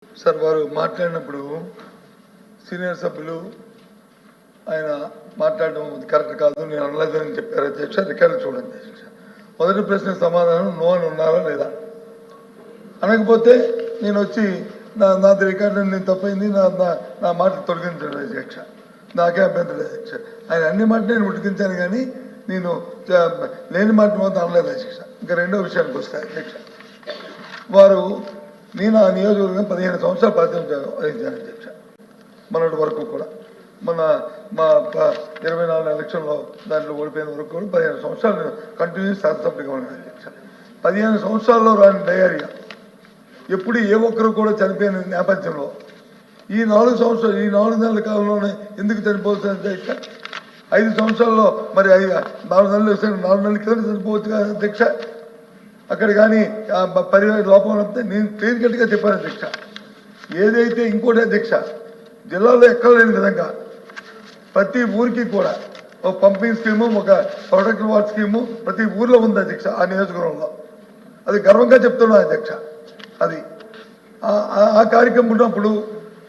Sir వారు మాట్లాడినప్పుడు senior సభ్యులు ఆయన మాట్లాడడం కరెక్ట్ కాదు, నేను అనలేదని చెప్పారు అధ్యక్ష. రికార్డు చూడండి అధ్యక్ష. మొదటి ప్రశ్న సమాధానం నో అని ఉన్నారా లేదా, అనకపోతే నేను వచ్చి నాది రికార్డు నేను తప్పైంది, నా మాట తొలగించాను అధ్యక్ష. నాకే అభ్యంతరం లేదు అధ్యక్ష. ఆయన అన్ని మాట నేను ఉడికించాను కానీ నేను లేని మాట మాత్రం అనలేదు అధ్యక్ష. ఇంకా రెండో విషయానికి వస్తాయి అధ్యక్ష. వారు నేను ఆ నియోజకవర్గం 15 సంవత్సరాలు ప్రాతినిధ్యం వహించాను అధ్యక్ష. మొన్నటి వరకు కూడా మా 24 ఎలక్షన్లో దాంట్లో ఓడిపోయిన వరకు కూడా 15 సంవత్సరాలు నేను కంటిన్యూస్ శాసనసభ్యుడిగా ఉన్నాను అధ్యక్ష. 15 సంవత్సరాల్లో రాని డయేరియా ఎప్పుడు ఏ ఒక్కరు కూడా చనిపోయిన నేపథ్యంలో ఈ 4 సంవత్సరాలు ఈ 4 నెలల కాలంలోనే ఎందుకు చనిపోతుంది అధ్యక్ష? 5 సంవత్సరాల్లో మరి 4 నెలలు 4 నెలల కింద చనిపోవచ్చు కదా అధ్యక్ష. అక్కడ కానీ పరివార లోపం వస్తే నేను క్లియర్ కట్గా చెప్పాను అధ్యక్ష. ఏదైతే ఇంకోటి అధ్యక్ష, జిల్లాలో ఎక్కడ లేని విధంగా ప్రతి ఊరికి కూడా ఒక పంపింగ్ స్కీము, ఒక ప్రొటెక్ట్ వార్డ్ స్కీము ప్రతి ఊర్లో ఉంది అధ్యక్ష. ఆ నియోజకవర్గంలో అది గర్వంగా చెప్తున్నాను అధ్యక్ష. అది ఆ కార్యక్రమం ఉన్నప్పుడు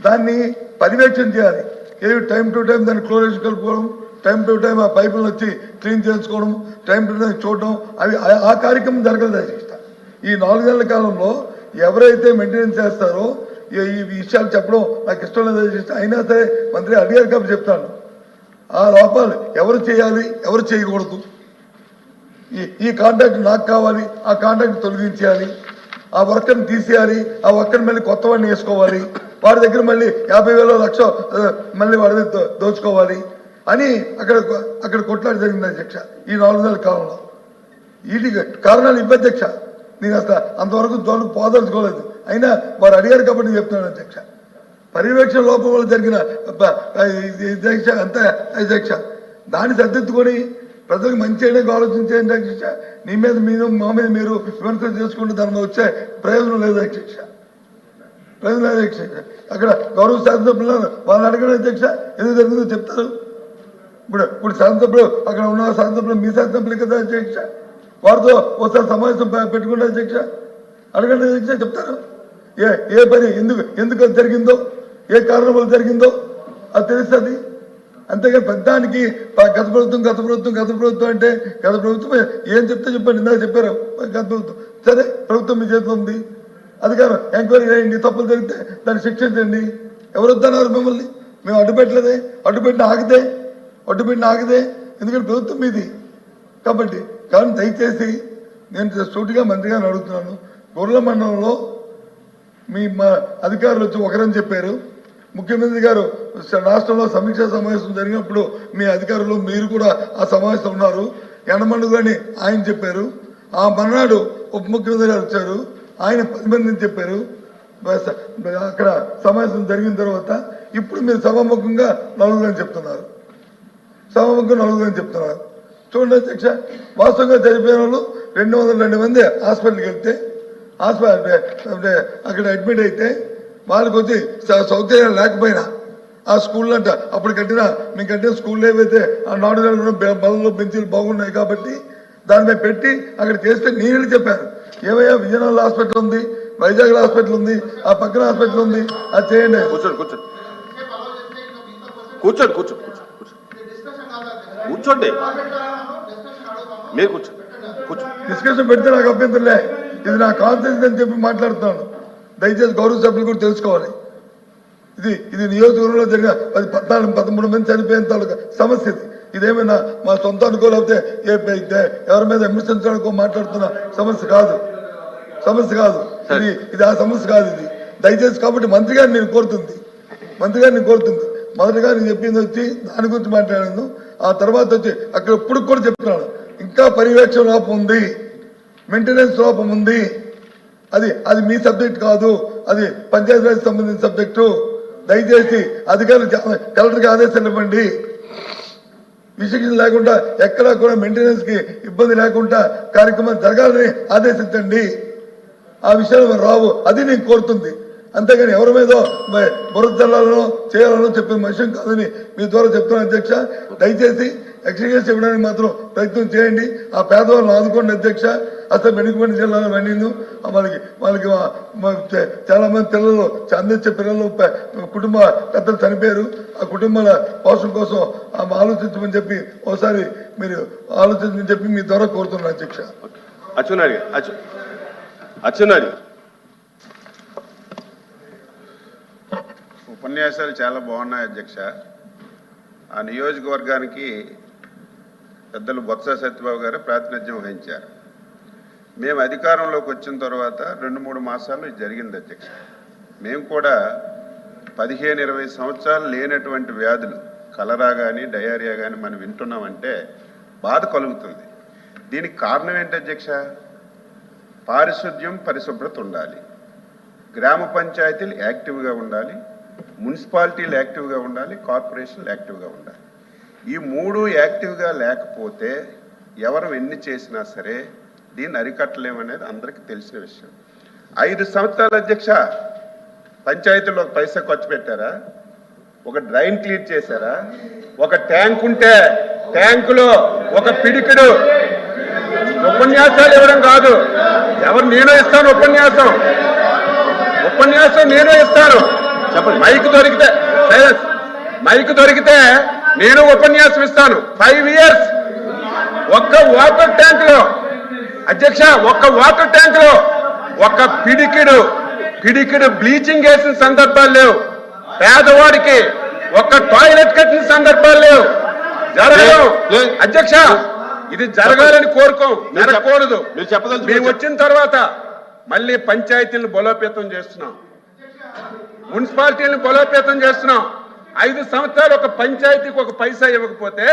దాన్ని పర్యవేక్షణ చేయాలి. ఏవి టైం టు టైం దాన్ని క్లోరేజ్ కలుపుకోవడం, టైం టు టైం ఆ పైపులు వచ్చి క్లీన్ చేసుకోవడం, టైం టు టైం చూడడం, అవి ఆ కార్యక్రమం జరగలేదు అధ్యక్ష. ఈ 4 నెలల కాలంలో ఎవరైతే మెయింటెనెన్స్ చేస్తారో ఈ విషయాలు చెప్పడం నాకు ఇష్టం లేదు అధ్యక్ష. అయినా సరే మంత్రి అడిగారు కాబట్టి చెప్తాను. ఆ లోపాలు ఎవరు చేయాలి, ఎవరు చేయకూడదు, ఈ కాంట్రాక్ట్ నాకు కావాలి, ఆ కాంట్రాక్ట్ తొలగించేయాలి, ఆ వర్కర్ని తీసేయాలి, ఆ వర్కర్ని మళ్ళీ కొత్త వాడిని వేసుకోవాలి, వాడి దగ్గర మళ్ళీ 50,000 లక్ష మళ్ళీ వాడి దోచుకోవాలి అని అక్కడ కొట్లాడి జరిగింది అధ్యక్ష. ఈ 4 నెలల కాలంలో వీటికి కారణాలు ఇవ్వధ్యక్ష. నేను అసలు అంతవరకు జోలికి పోదలుచుకోలేదు. అయినా వారు అడిగారు కాబట్టి నేను చెప్తున్నాను అధ్యక్ష. పర్యవేక్షణ లోపం వల్ల జరిగిన అధ్యక్ష అంతే అధ్యక్ష. దాన్ని సర్దిద్దుకొని ప్రజలకు మంచి చేయడానికి ఆలోచించేయండి అధ్యక్ష. నీ మీద మా మీద మీరు విమర్శలు చేసుకుంటే దాని మీద వచ్చే ప్రయోజనం లేదు అధ్యక్ష. ప్రయోజనం లేదు అధ్యక్ష. అక్కడ గౌరవ శాసనసభ్యులు వాళ్ళని అడగడం అధ్యక్ష ఎందుకు జరిగిందో చెప్తారు. ఇప్పుడు శాసనసభ్యులు అక్కడ ఉన్న శాసనసభ్యులు మీ శాసనసభ్యులు కదా అధ్యక్ష, వారితో ఒకసారి సమావేశం పెట్టుకుంటే అధ్యక్ష అడగండి అధ్యక్ష, చెప్తారు. ఏ పని ఎందుకు అది జరిగిందో, ఏ కారణం వల్ల జరిగిందో అది తెలుస్తుంది. అంతేగాని పెద్దానికి గత ప్రభుత్వం అంటే గత ప్రభుత్వం ఏం చెప్తే చెప్పండి. ఇందాక చెప్పారు గత ప్రభుత్వం. సరే, ప్రభుత్వం మీ చేతిలో ఉంది, అధికారం ఎంక్వైరీ చేయండి, తప్పులు జరిగితే దాన్ని శిక్షించండి. ఎవరు వద్దన్నారు మిమ్మల్ని? మేము అడ్డుపెట్టిన ఆగితే ఎందుకంటే ప్రభుత్వం మీది కాబట్టి. కానీ దయచేసి నేను సూటిగా మంత్రిగారిని అడుగుతున్నాను. గొర్రెల మండలంలో మా అధికారులు వచ్చి ఒకరని చెప్పారు. ముఖ్యమంత్రి గారు రాష్ట్రంలో సమీక్షా సమావేశం జరిగినప్పుడు మీ అధికారులు మీరు కూడా ఆ సమావేశం ఉన్నారు. ఎండమండుగు అని ఆయన చెప్పారు. ఆ మర్నాడు ఉప ముఖ్యమంత్రి గారు వచ్చారు, ఆయన 10 మందిని చెప్పారు. అక్కడ సమావేశం జరిగిన తర్వాత ఇప్పుడు మీరు సభాముఖంగా 4 అని చెప్తున్నారు. చూడండి అధ్యక్ష, వాస్తవంగా చనిపోయిన వాళ్ళు 202 మంది హాస్పిటల్కి వెళ్తే అంటే అక్కడ అడ్మిట్ అయితే వాళ్ళకి వచ్చి సౌకర్యం లేకపోయినా ఆ స్కూల్లో అంట అప్పుడు మేము కట్టిన స్కూల్లో ఏవైతే ఆ 4 నెలలు బలంలో బెంచీలు బాగున్నాయి కాబట్టి దానిపై పెట్టి అక్కడ చేస్తే నీళ్ళు చెప్పారు. ఏమయ్యా విజయనగరం హాస్పిటల్ ఉంది, వైజాగ్ హాస్పిటల్ ఉంది, ఆ పక్కన హాస్పిటల్ ఉంది, అది చేయండి. కూర్చోండి, మీరు కూర్చోండి. డిస్కషన్ పెడితే నాకు అభ్యంతరలే. ఇది నా కాన్ఫిడెన్స్ అని చెప్పి మాట్లాడుతున్నాను. దయచేసి గౌరవ సభ్యులు కూడా తెలుసుకోవాలి. ఇది నియోజకవర్గంలో జరిగిన 14-13 మంది చనిపోయిన తాలూకా సమస్య. ఇదేమైనా మా సొంత అనుకోలేకపోతే ఎవరి మీద విమర్శించడానికో మాట్లాడుతున్న సమస్య కాదు. ఇది ఆ సమస్య కాదు. ఇది దయచేసి కాబట్టి మంత్రి గారిని నేను కోరుతుంది. మొదటిగా నేను చెప్పింది వచ్చి దాని గురించి మాట్లాడాను. ఆ తర్వాత వచ్చి అక్కడ ఇప్పుడు కూడా చెప్తున్నాను, ఇంకా పర్యవేక్షణ లోపం ఉంది, మెయింటెనెన్స్ లోపం ఉంది. అది మీ సబ్జెక్ట్ కాదు, అది పంచాయతీరాజ్ సంబంధించిన సబ్జెక్టు. దయచేసి అధికారులు కలెక్టర్కి ఆదేశాలు ఇవ్వండి. విశిక్షణ లేకుండా ఎక్కడా కూడా మెయింటెనెన్స్ కి ఇబ్బంది లేకుండా కార్యక్రమం జరగాలని ఆదేశించండి. ఆ విషయాలు రావు, అది నేను కోరుతుంది. అంతేగాని ఎవరి మీద బురద చల్లాలనో చేయాలనో చెప్పిన విషయం కాదని మీ ద్వారా చెప్తున్నాను అధ్యక్ష. దయచేసి ఎక్స్గ్రేస్ ఇవ్వడానికి మాత్రం ప్రయత్నం చేయండి. ఆ పేదవాళ్ళని ఆదుకోండి అధ్యక్ష. అసలు వెనుకబడిన జిల్లాలో వెళ్ళింది వాళ్ళకి చాలా మంది పిల్లలు అందించే పిల్లలు కుటుంబ పెద్దలు చనిపోయారు. ఆ కుటుంబాల పోషణ కోసం ఆలోచించమని చెప్పి ఒకసారి మీరు ఆలోచించమని చెప్పి మీ ద్వారా కోరుతున్నాను అధ్యక్ష. అచ్చెన్నాయుడు ఉపన్యాసాలు చాలా బాగున్నాయి అధ్యక్ష. ఆ నియోజకవర్గానికి పెద్దలు బొత్స సత్యబాబు గారు ప్రాతినిధ్యం వహించారు. మేము అధికారంలోకి వచ్చిన తర్వాత 2-3 మాసాలు ఇది జరిగింది అధ్యక్ష. మేము కూడా 15-20 సంవత్సరాలు లేనటువంటి వ్యాధులు కలరా కానీ డయేరియా కానీ మనం వింటున్నామంటే బాధ కలుగుతుంది. దీనికి కారణం ఏంటి అధ్యక్ష? పారిశుద్ధ్యం పరిశుభ్రత ఉండాలి, గ్రామ పంచాయతీలు యాక్టివ్గా ఉండాలి, మున్సిపాలిటీలు యాక్టివ్గా ఉండాలి, కార్పొరేషన్లు యాక్టివ్గా ఉండాలి. ఈ 3 యాక్టివ్గా లేకపోతే ఎవరు ఎన్ని చేసినా సరే దీన్ని అరికట్టలేమనేది అందరికీ తెలిసిన విషయం. 5 సంవత్సరాల అధ్యక్ష పంచాయతీలో ఒక పైసా ఖర్చు పెట్టారా? ఒక డ్రైన్ క్లీన్ చేశారా? ఒక ట్యాంక్ ఉంటే ట్యాంకులో ఒక పిడికిడు ఉపన్యాసాలు ఇవ్వడం కాదు. నేనే ఇస్తాను ఉపన్యాసం నేనే ఇస్తాను. మైక్ దొరికితే నేను ఉపన్యాసం ఇస్తాను. 5 ఇయర్స్ ఒక్క వాటర్ ట్యాంక్ లో అధ్యక్ష, ఒక్క వాటర్ ట్యాంక్ లో ఒక పిడికిడు బ్లీచింగ్ వేసిన సందర్భాలు లేవు. పేదవాడికి ఒక్క టాయిలెట్ కట్టిన సందర్భాలు లేవు. జరగదు అధ్యక్ష, ఇది జరగాలని కోరుకోం, జరగకూడదు. మేము వచ్చిన తర్వాత మళ్ళీ పంచాయతీలను బలోపేతం చేస్తున్నాం, మున్సిపాలిటీలను బలోపేతం చేస్తున్నాం. 5 సంవత్సరాలు ఒక పంచాయతీకి ఒక పైసా ఇవ్వకపోతే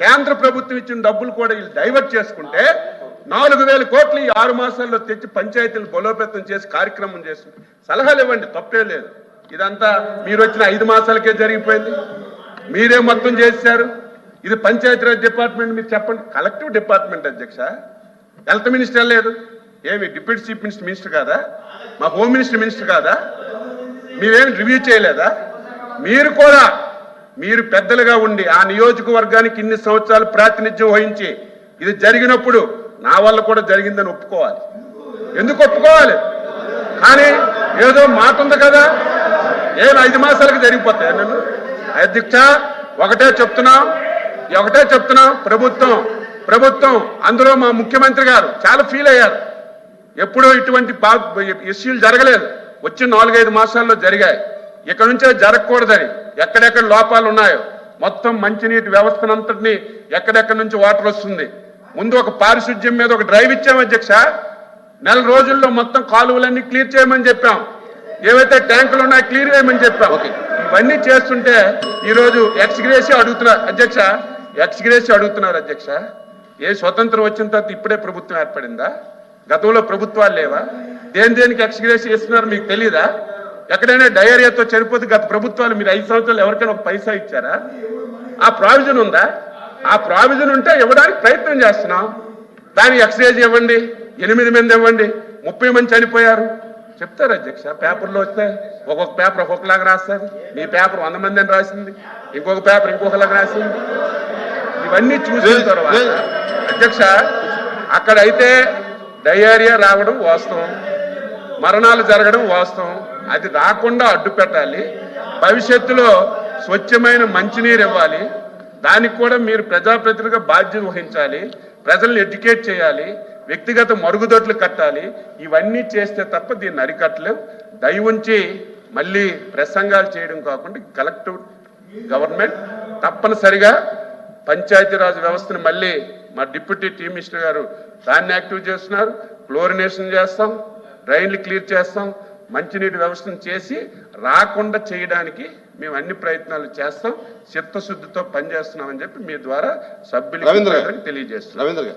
కేంద్ర ప్రభుత్వం ఇచ్చిన డబ్బులు కూడా వీళ్ళు డైవర్ట్ చేసుకుంటే 4,000 కోట్లు ఈ 6 మాసాల్లో తెచ్చి పంచాయతీలను బలోపేతం చేసి కార్యక్రమం చేస్తుంది. సలహాలు ఇవ్వండి, తప్పే లేదు. ఇదంతా మీరు వచ్చిన 5 మాసాలకే జరిగిపోయింది. మీరే మొత్తం చేశారు. ఇది పంచాయతీరాజ్ డిపార్ట్మెంట్. మీరు చెప్పండి, కలెక్టివ్ డిపార్ట్మెంట్ అధ్యక్ష. హెల్త్ మినిస్టర్ లేదు, ఏమి డిప్యూటీ చీఫ్ మినిస్టర్ కాదా? మా హోమ్ మినిస్టర్ కాదా? మీరేమి రివ్యూ చేయలేదా? మీరు పెద్దలుగా ఉండి ఆ నియోజకవర్గానికి ఇన్ని సంవత్సరాలు ప్రాతినిధ్యం వహించి ఇది జరిగినప్పుడు నా వల్ల కూడా జరిగిందని ఒప్పుకోవాలి. ఎందుకు ఒప్పుకోవాలి? కానీ ఏదో మాట ఉంది కదా, 5 మాసాలకు జరిగిపోతాయి. నన్ను అధ్యక్ష ఒకటే చెప్తున్నాం, ప్రభుత్వం అందులో మా ముఖ్యమంత్రి గారు చాలా ఫీల్ అయ్యారు. ఎప్పుడూ ఇటువంటి ఇష్యూలు జరగలేదు, వచ్చి 4-5 మాసాల్లో జరిగాయి. ఇక్కడ నుంచే జరగకూడదని ఎక్కడెక్కడ లోపాలు ఉన్నాయో మొత్తం మంచినీటి వ్యవస్థనంతటినీ ఎక్కడెక్కడి నుంచి వాటర్ వస్తుంది. ముందు ఒక పారిశుద్ధ్యం మీద ఒక డ్రైవ్ ఇచ్చాం అధ్యక్ష. 4 రోజుల్లో మొత్తం కాలువలన్నీ క్లియర్ చేయమని చెప్పాం. ఏవైతే ట్యాంకులు ఉన్నాయో క్లియర్ చేయమని చెప్పాం. ఇవన్నీ చేస్తుంటే ఈరోజు ఎక్స్గ్రేసి అడుగుతున్నారు అధ్యక్ష. ఏ స్వతంత్రం వచ్చిన తర్వాత ఇప్పుడే ప్రభుత్వం ఏర్పడిందా? గతంలో ప్రభుత్వాలు లేవా? దేనికి ఎక్స్గ్రేసి ఇస్తున్నారు మీకు తెలీదా? ఎక్కడైనా డయేరియాతో చనిపోతే గత ప్రభుత్వాలు మీరు 5 సంవత్సరాలు ఎవరికైనా ఒక పైసా ఇచ్చారా? ఆ ప్రావిజన్ ఉందా? ఆ ప్రావిజన్ ఉంటే ఇవ్వడానికి ప్రయత్నం చేస్తున్నాం. దానికి ఎక్స్గ్రేసి ఇవ్వండి, 8 మంది ఇవ్వండి, 30 మంది చనిపోయారు చెప్తారు అధ్యక్ష. పేపర్లో వస్తే ఒక్కొక్క పేపర్ ఒక్కొక్కలాగా రాస్తుంది. మీ పేపర్ 100 మంది అని రాసింది, ఇంకొక పేపర్ ఇంకొకలాగా రాసింది. ఇవన్నీ చూసిన తర్వాత అధ్యక్ష అక్కడైతే డయేరియా రావడం వాస్తవం, మరణాలు జరగడం వాస్తవం. అది రాకుండా అడ్డు పెట్టాలి. భవిష్యత్తులో స్వచ్ఛమైన మంచినీరు ఇవ్వాలి. దానికి కూడా మీరు ప్రజాప్రతినిధిగా బాధ్యత వహించాలి. ప్రజల్ని ఎడ్యుకేట్ చేయాలి, వ్యక్తిగత మరుగుదొడ్లు కట్టాలి. ఇవన్నీ చేస్తే తప్ప దీన్ని అరికట్టలేవు. దయవుంచి మళ్ళీ ప్రసంగాలు చేయడం కాకుండా కలెక్టివ్ గవర్నమెంట్ తప్పనిసరిగా పంచాయతీరాజ్ వ్యవస్థను మళ్ళీ మా డిప్యూటీ చీఫ్ మినిస్టర్ గారు దాన్ని యాక్టివ్ చేస్తున్నారు. క్లోరినేషన్ చేస్తాం, డ్రైన్లు క్లియర్ చేస్తాం, మంచినీటి వ్యవస్థను చేసి రాకుండా చేయడానికి మేము అన్ని ప్రయత్నాలు చేస్తాం. చిత్తశుద్ధితో పనిచేస్తున్నామని చెప్పి మీ ద్వారా సభ్యులకు తెలియజేస్తున్నాం.